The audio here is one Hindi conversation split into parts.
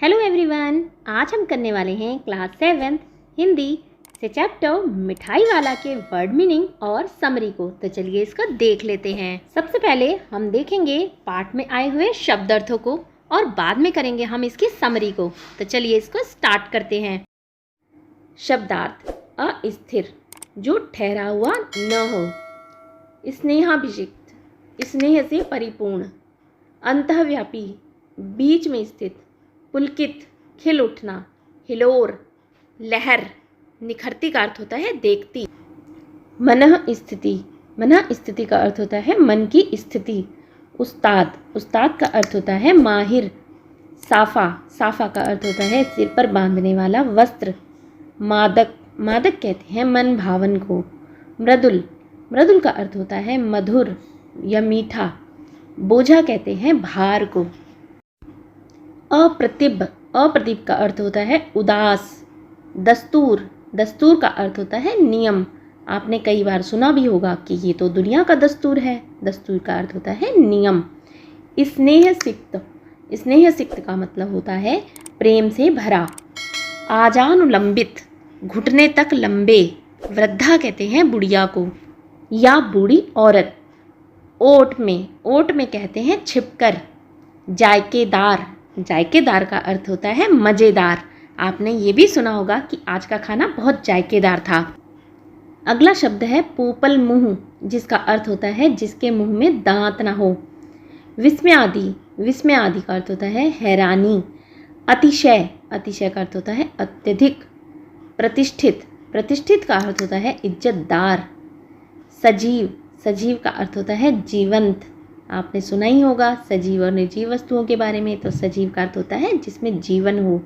हेलो एवरीवन, आज हम करने वाले हैं क्लास 7 हिंदी से चैप्टर मिठाई वाला के वर्ड मीनिंग और समरी को। तो चलिए इसको देख लेते हैं। सबसे पहले हम देखेंगे पाठ में आए हुए शब्द अर्थों को और बाद में करेंगे हम इसकी समरी को। तो चलिए इसको स्टार्ट करते हैं। शब्दार्थ: अस्थिर, जो ठहरा हुआ न हो। स्नेहाभिषिक्त, स्नेह से परिपूर्ण। अंतःव्यापी, बीच में स्थित। पुलकित, खिल उठना। हिलोर, लहर, निखरती का अर्थ होता है देखती। मनः स्थिति, मनः स्थिति का अर्थ होता है मन की स्थिति। उस्ताद, उस्ताद का अर्थ होता है माहिर। साफा, साफा का अर्थ होता है सिर पर बांधने वाला वस्त्र। मादक, मादक कहते हैं मन भावन को। मृदुल, मृदुल का अर्थ होता है मधुर या मीठा। बोझा कहते हैं भार को। अप्रतिभ, अप्रतिभ का अर्थ होता है उदास। दस्तूर, दस्तूर का अर्थ होता है नियम। आपने कई बार सुना भी होगा कि ये तो दुनिया का दस्तूर है। दस्तूर का अर्थ होता है नियम। स्नेह सिक्त, स्नेह सिक्त का मतलब होता है प्रेम से भरा। आजानुलंबित, घुटने तक लंबे। वृद्धा कहते हैं बुढ़िया को या बूढ़ी औरत। ओट में, ओट में कहते हैं छिपकर। जायकेदार, जायकेदार का अर्थ होता है मज़ेदार। आपने ये भी सुना होगा कि आज का खाना बहुत जायकेदार था। अगला शब्द है पोपल मुंह, जिसका अर्थ होता है जिसके मुंह में दांत ना हो। विस्मयादि, विस्मयादि का अर्थ होता है हैरानी। अतिशय, अतिशय का अर्थ होता है अत्यधिक। प्रतिष्ठित, प्रतिष्ठित का अर्थ होता है इज्जतदार। सजीव, सजीव का अर्थ होता है जीवंत। आपने सुना ही होगा सजीव और निर्जीव वस्तुओं के बारे में। तो सजीव का अर्थ होता है जिसमें जीवन हो।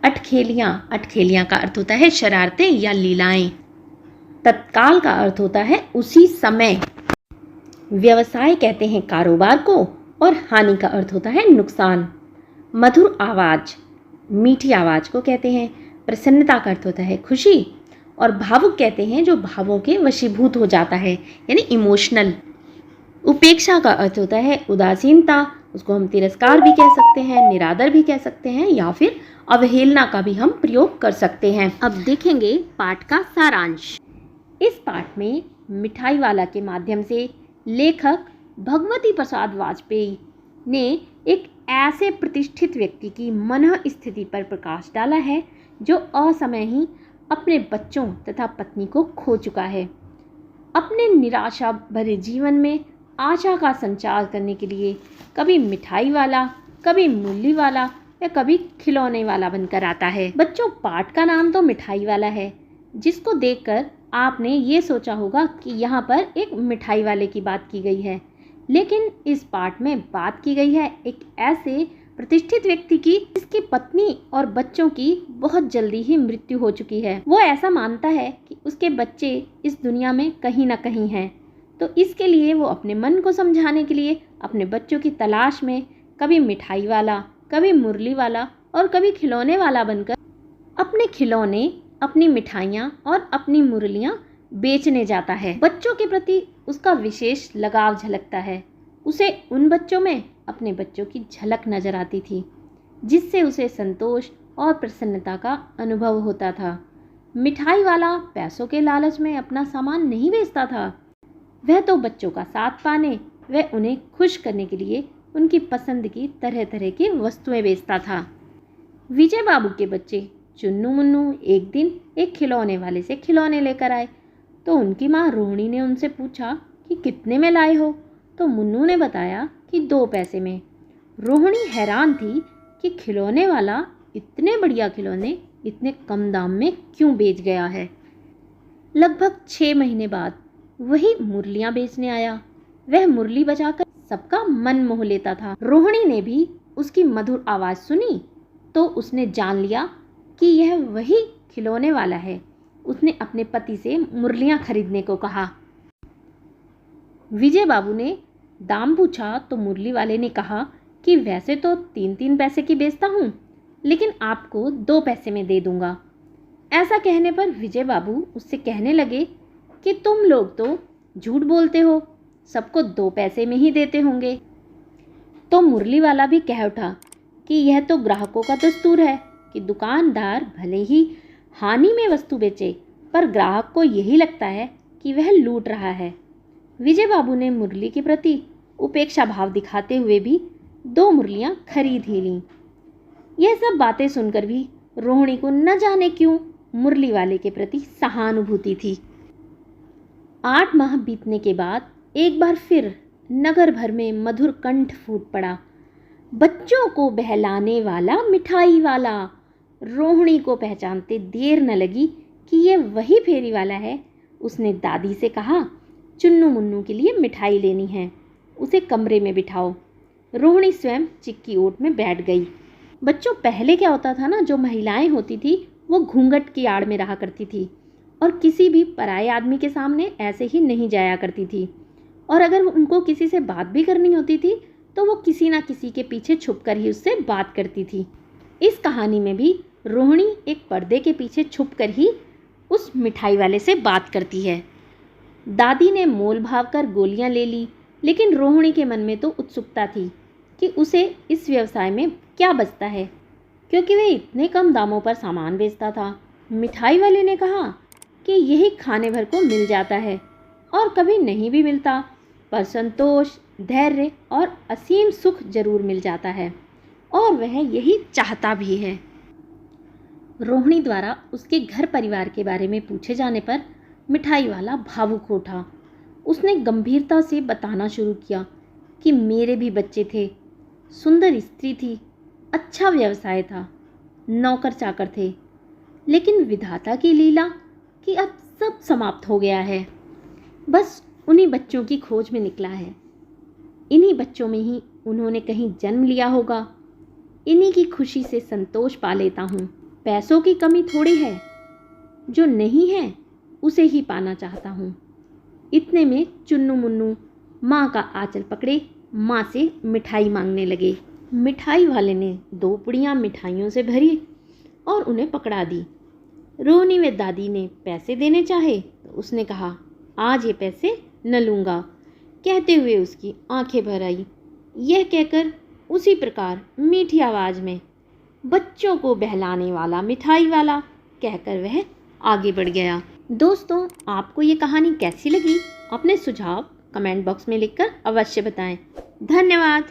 अटखेलियाँ, अटखेलियाँ का अर्थ होता है शरारतें या लीलाएं। तत्काल का अर्थ होता है उसी समय। व्यवसाय कहते हैं कारोबार को और हानि का अर्थ होता है नुकसान। मधुर आवाज़, मीठी आवाज़ को कहते हैं। प्रसन्नता का अर्थ होता है खुशी। और भावुक कहते हैं जो भावों के वशीभूत हो जाता है, यानी इमोशनल। उपेक्षा का अर्थ होता है उदासीनता। उसको हम तिरस्कार भी कह सकते हैं, निरादर भी कह सकते हैं, या फिर अवहेलना का भी हम प्रयोग कर सकते हैं। अब देखेंगे पाठ का सारांश। इस पाठ में मिठाई वाला के माध्यम से लेखक भगवती प्रसाद वाजपेयी ने एक ऐसे प्रतिष्ठित व्यक्ति की मनः स्थिति पर प्रकाश डाला है जो असमय ही अपने बच्चों तथा पत्नी को खो चुका है। अपने निराशा भरे जीवन में आशा का संचार करने के लिए कभी मिठाई वाला, कभी मूली वाला या कभी खिलौने वाला बनकर आता है। बच्चों, पाठ का नाम तो मिठाई वाला है, जिसको देखकर आपने ये सोचा होगा कि यहाँ पर एक मिठाई वाले की बात की गई है। लेकिन इस पाठ में बात की गई है एक ऐसे प्रतिष्ठित व्यक्ति की जिसकी पत्नी और बच्चों की बहुत जल्दी ही मृत्यु हो चुकी है। वो ऐसा मानता है कि उसके बच्चे इस दुनिया में कहीं ना कहीं हैं। तो इसके लिए वो अपने मन को समझाने के लिए अपने बच्चों की तलाश में कभी मिठाई वाला, कभी मुरली वाला और कभी खिलौने वाला बनकर अपने खिलौने, अपनी मिठाइयाँ और अपनी मुरलियाँ बेचने जाता है। बच्चों के प्रति उसका विशेष लगाव झलकता है। उसे उन बच्चों में अपने बच्चों की झलक नजर आती थी, जिससे उसे संतोष और प्रसन्नता का अनुभव होता था। मिठाई वाला पैसों के लालच में अपना सामान नहीं बेचता था। वह तो बच्चों का साथ पाने व उन्हें खुश करने के लिए उनकी पसंद की तरह तरह की वस्तुएं बेचता था। विजय बाबू के बच्चे चुन्नू मुन्नू एक दिन एक खिलौने वाले से खिलौने लेकर आए। तो उनकी माँ रोहिणी ने उनसे पूछा कि कितने में लाए हो। तो मुन्नू ने बताया कि 2 पैसे में। रोहिणी हैरान थी कि खिलौने वाला इतने बढ़िया खिलौने इतने कम दाम में क्यों बेच गया है। लगभग 6 महीने बाद वही मुरलियाँ बेचने आया। वह मुरली बजाकर सबका मन मोह लेता था। रोहिणी ने भी उसकी मधुर आवाज़ सुनी तो उसने जान लिया कि यह वही खिलौने वाला है। उसने अपने पति से मुरलियाँ खरीदने को कहा। विजय बाबू ने दाम पूछा तो मुरली वाले ने कहा कि वैसे तो 3-3 पैसे की बेचता हूँ, लेकिन आपको 2 पैसे में दे दूँगा। ऐसा कहने पर विजय बाबू उससे कहने लगे कि तुम लोग तो झूठ बोलते हो, सबको 2 पैसे में ही देते होंगे। तो मुरली वाला भी कह उठा कि यह तो ग्राहकों का दस्तूर है कि दुकानदार भले ही हानि में वस्तु बेचे, पर ग्राहक को यही लगता है कि वह लूट रहा है। विजय बाबू ने मुरली के प्रति उपेक्षा भाव दिखाते हुए भी 2 मुरलियां खरीद ही लीं। यह सब बातें सुनकर भी रोहिणी को न जाने क्यों मुरली वाले के प्रति सहानुभूति थी। 8 माह बीतने के बाद एक बार फिर नगर भर में मधुर कंठ फूट पड़ा। बच्चों को बहलाने वाला मिठाई वाला। रोहिणी को पहचानते देर न लगी कि ये वही फेरी वाला है। उसने दादी से कहा, चुन्नू मुन्नू के लिए मिठाई लेनी है, उसे कमरे में बिठाओ। रोहिणी स्वयं चिक्की ओट में बैठ गई। बच्चों, पहले क्या होता था ना, जो महिलाएं होती थी वो घूंघट की आड़ में रहा करती थी और किसी भी पराये आदमी के सामने ऐसे ही नहीं जाया करती थी। और अगर उनको किसी से बात भी करनी होती थी तो वो किसी ना किसी के पीछे छुपकर ही उससे बात करती थी। इस कहानी में भी रोहिणी एक पर्दे के पीछे छुपकर ही उस मिठाई वाले से बात करती है। दादी ने मोल भाव कर गोलियां ले ली, लेकिन रोहिणी के मन में तो उत्सुकता थी कि उसे इस व्यवसाय में क्या बचता है, क्योंकि वह इतने कम दामों पर सामान बेचता था। मिठाई वाले ने कहा कि यही खाने भर को मिल जाता है और कभी नहीं भी मिलता, पर संतोष, धैर्य और असीम सुख जरूर मिल जाता है, और वह यही चाहता भी है। रोहिणी द्वारा उसके घर परिवार के बारे में पूछे जाने पर मिठाई वाला भावुक हो उठा। उसने गंभीरता से बताना शुरू किया कि मेरे भी बच्चे थे, सुंदर स्त्री थी, अच्छा व्यवसाय था, नौकर चाकर थे, लेकिन विधाता की लीला कि अब सब समाप्त हो गया है। बस उन्हीं बच्चों की खोज में निकला है। इन्हीं बच्चों में ही उन्होंने कहीं जन्म लिया होगा। इन्हीं की खुशी से संतोष पा लेता हूँ। पैसों की कमी थोड़ी है, जो नहीं है उसे ही पाना चाहता हूँ। इतने में चुन्नू मुन्नू माँ का आंचल पकड़े माँ से मिठाई मांगने लगे। मिठाई वाले ने 2 पुड़ियाँ मिठाइयों से भरी और उन्हें पकड़ा दी। रोहिणी व दादी ने पैसे देने चाहे तो उसने कहा, आज ये पैसे न लूँगा। कहते हुए उसकी आंखें भर आई। यह कहकर उसी प्रकार मीठी आवाज़ में, बच्चों को बहलाने वाला मिठाई वाला, कहकर वह आगे बढ़ गया। दोस्तों, आपको ये कहानी कैसी लगी? अपने सुझाव कमेंट बॉक्स में लिखकर अवश्य बताएं। धन्यवाद।